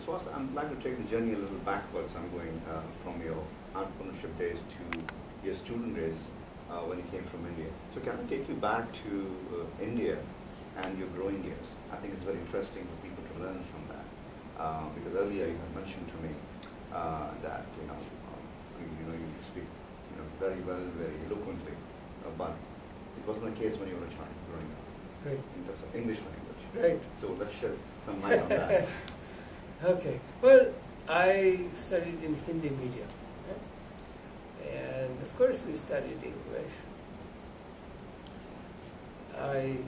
Suhas, I'm like to take the journey a little backwards. I'm going from your entrepreneurship days to your student days when you came from India. So can I take you back to India and your growing years? I think it's very interesting for people to learn from that. Because earlier you had mentioned to me that you speak very well, very eloquently, but it wasn't the case when you were a child growing up. Right. In terms of English language. Right. So let's shed some light on that. Okay. Well, I studied in Hindi medium. Right? And of course we studied English. I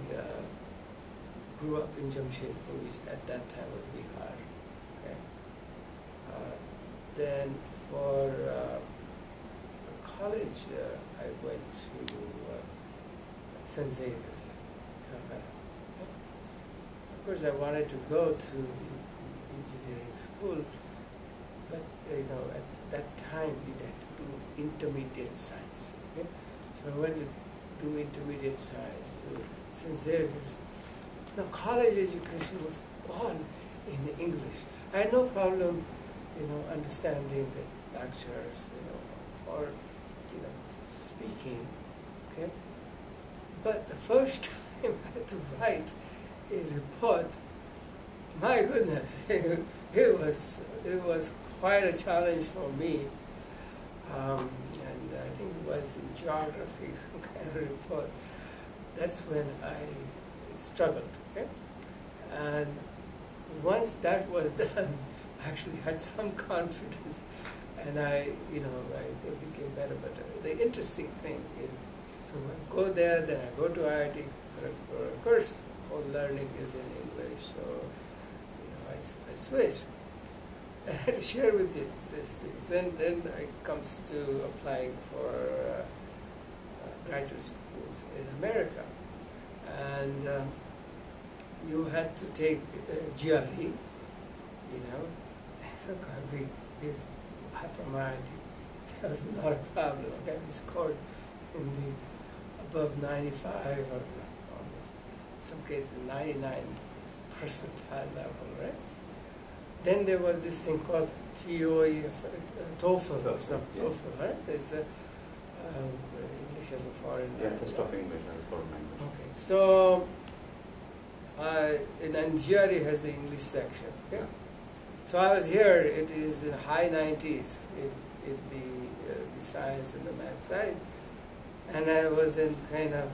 grew up in Jamshedpur, which at that time was Bihar. Okay? Then for college, I went to St. Xavier's, Calcutta. Okay? Of course, I wanted to go to engineering school, but at that time you had to do intermediate science. Okay? So I went to do intermediate science to St. Xavier's. Now, college education was all in English. I had no problem, understanding the lectures, or speaking. Okay, but the first time I had to write a report, my goodness, it was quite a challenge for me. And I think it was in geography, some kind of report. That's when I struggled. Okay? And once that was done, I actually had some confidence, and I became better. But the interesting thing is, so I go there, then I go to IIT. Of course, all learning is in English, so I switched. I had to share with you this. Then it comes to applying for graduate schools in America, and you had to take GRE. From IIT, that was not a problem. Okay, we scored in the above 95 or almost, in some cases 99 percentile level, right? Then there was this thing called TOEFL or something. TOEFL, right? It's English as a foreign language. Yeah, test of English as a foreign language. Okay, so and GRE has the English section. Okay? So I was here. It is in high 90s in the science and the math side, and I was in kind of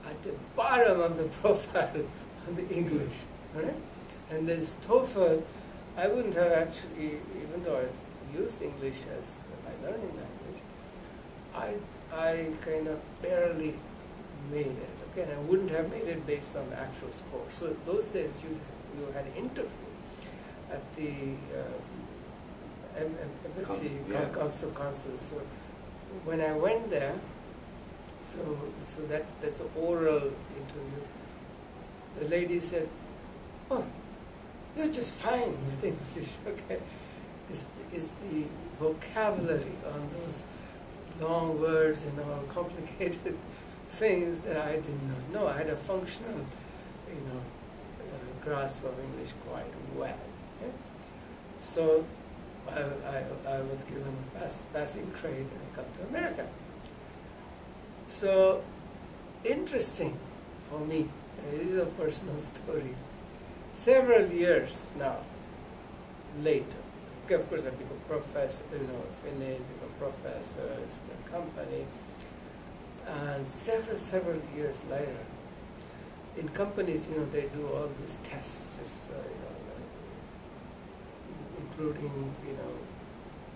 at the bottom of the profile on the English, right? And this TOEFL, I wouldn't have actually, even though I used English as my learning language, I kind of barely made it. Okay, and I wouldn't have made it based on the actual score. So those days you had an interview at the embassy, consul. So when I went there, so that's an oral interview. The lady said, "Oh, you're just fine with English." Okay, it's the vocabulary on those long words and all complicated things that I did not know. I had a functional, grasp of English quite well. Okay? So I was given a passing grade and I come to America. So interesting for me. This is a personal story. Several years now later, okay, of course I become professor, finished, become professor, start company, and several years later, in companies, they do all these tests, just including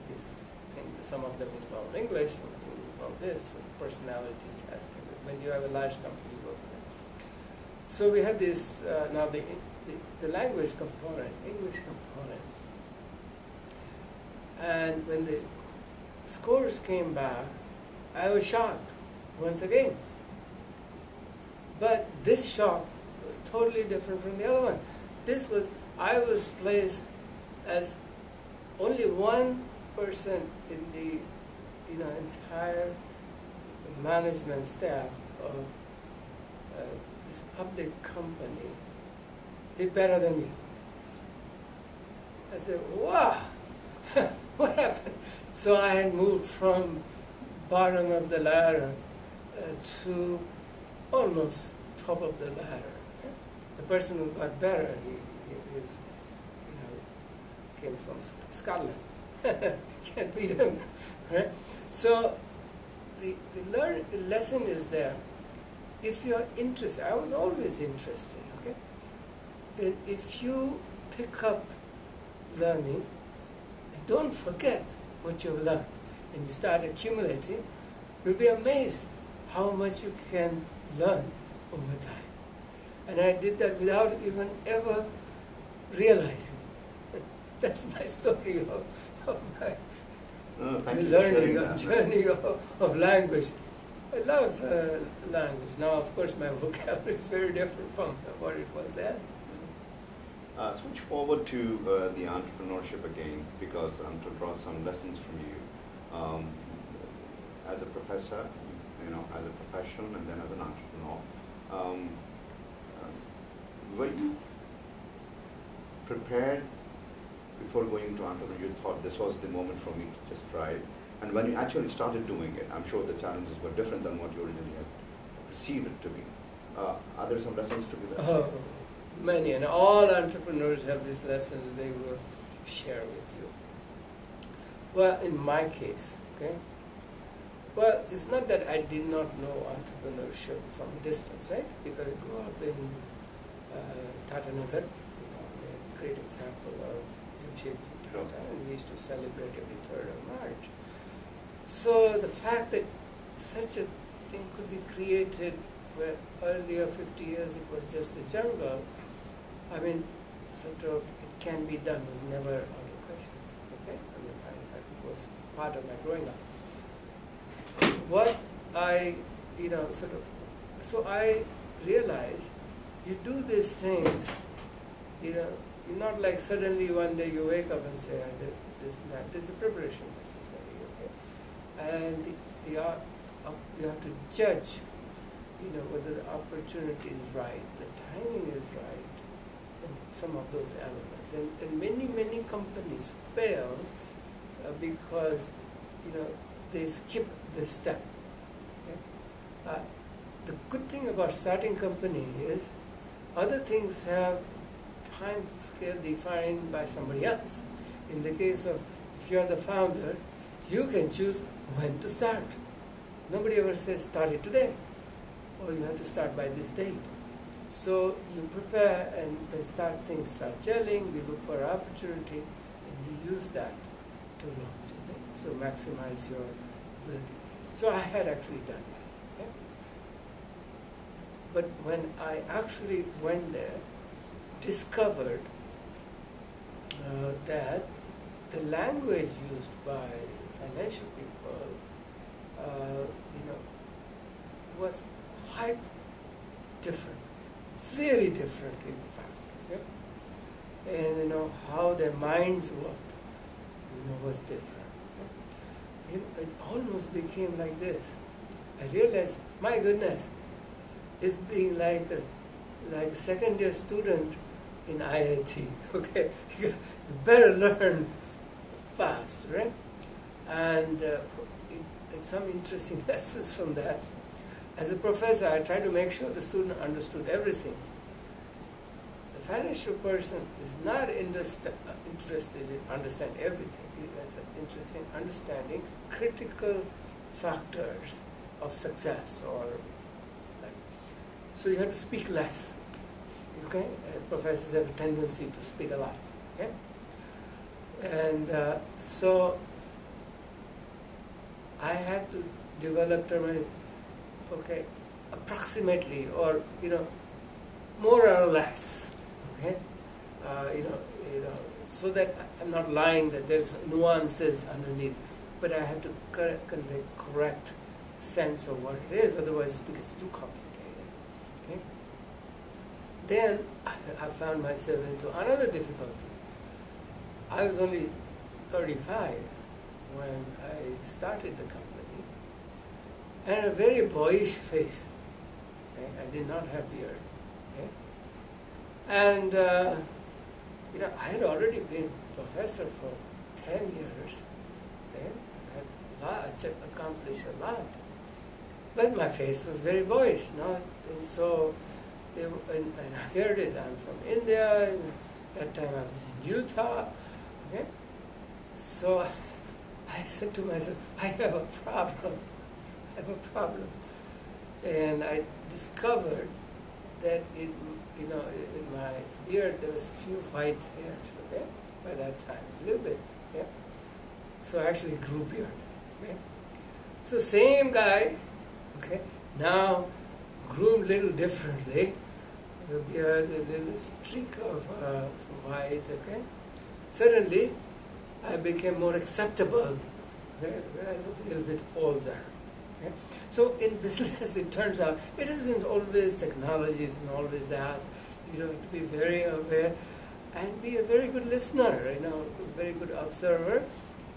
this thing. Some of them involve English, some of them involve this, the personality test. When you have a large company, you go for that. So we had this now the language component, English component, and when the scores came back, I was shocked once again. But this shock was totally different from the other one. I was placed as only one person in the entire management staff of this public company did better than me. I said, wow, what happened? So I had moved from bottom of the ladder to almost top of the ladder. The person who got better, he is, came from Scotland. Can't beat him, right? So the lesson is there. If you're interested, I was always interested, okay? And if you pick up learning, and don't forget what you've learned, and you start accumulating, you'll be amazed how much you can learn over time. And I did that without even ever realizing it. That's my story of my learning journey of language. I love language. Now, of course, my vocabulary is very different from what it was then. Switch forward to the entrepreneurship again, because I'm to draw some lessons from you. As a professor, as a professional, and then as an entrepreneur. Were you prepared before going into entrepreneurship? You thought this was the moment for me to just try it? And when you actually started doing it, I'm sure the challenges were different than what you originally had perceived it to be. Are there some lessons to be learned? Oh, many, and all entrepreneurs have these lessons they will share with you. Well, in my case, okay, well, it's not that I did not know entrepreneurship from a distance, right? Because I grew up in Tatanagar, a great example of Jamshedji Tata, and we used to celebrate every 3rd of March. So the fact that such a thing could be created where earlier 50 years it was just a jungle, I mean, sort of it can be done was never out of question. Okay? I mean, it was part of my growing up. What I, so I realized you do these things, you're not like suddenly one day you wake up and say, I did this and that. There's a preparation necessary, okay? And you have to judge, whether the opportunity is right, the timing is right, and some of those elements. And many, many companies fail because, they skip this step. Okay? The good thing about starting company is other things have time scale defined by somebody else. In the case of, if you're the founder, you can choose when to start. Nobody ever says start it today, or you have to start by this date. So you prepare, and when things start gelling, you look for opportunity, and you use that to launch. Okay? So maximize your ability. So I had actually done that. Okay? But when I actually went there, discovered that the language used by financial people, was quite different, very different in fact. Okay? And how their minds worked, was different. Okay? It almost became like this. I realized, my goodness, it's being like a second-year student in IIT. Okay, you better learn fast, right? And it's some interesting lessons from that. As a professor, I try to make sure the student understood everything. The financial person is not interested in understanding everything. He has an interest in understanding critical factors of success, or so you have to speak less. Okay, professors have a tendency to speak a lot. Okay, and so I had to develop terminology. Okay, approximately, or more or less. Okay, so that I'm not lying that there's nuances underneath, but I have to convey correct sense of what it is. Otherwise, it gets too complicated. Okay. Then I found myself into another difficulty. I was only 35 when I started the company. I had a very boyish face. Okay? I did not have beard. Okay? And, I had already been professor for 10 years. Okay? I had accomplished a lot. But my face was very boyish, and so, and here it is, I'm from India, and that time I was in Utah, okay? So I said to myself, I have a problem. And I discovered that in my beard there was a few white hairs, okay, by that time, a little bit, okay. So I actually grew beard, okay. So same guy, okay, now groomed a little differently, the beard, a little streak of white, okay. Suddenly, I became more acceptable, okay, I look a little bit older. Okay? So in business, it turns out it isn't always technology, it isn't always that. You have to be very aware and be a very good listener, a very good observer,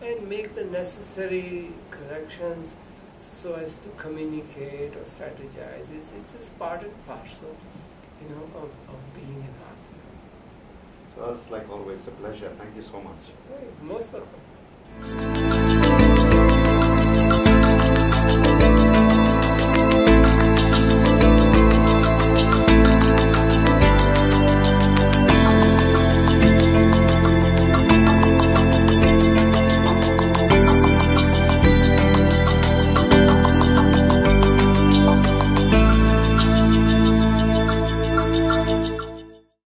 and make the necessary corrections so as to communicate or strategize. It's just part and parcel, of being an artist. So it's like always a pleasure. Thank you so much. Right. Most welcome.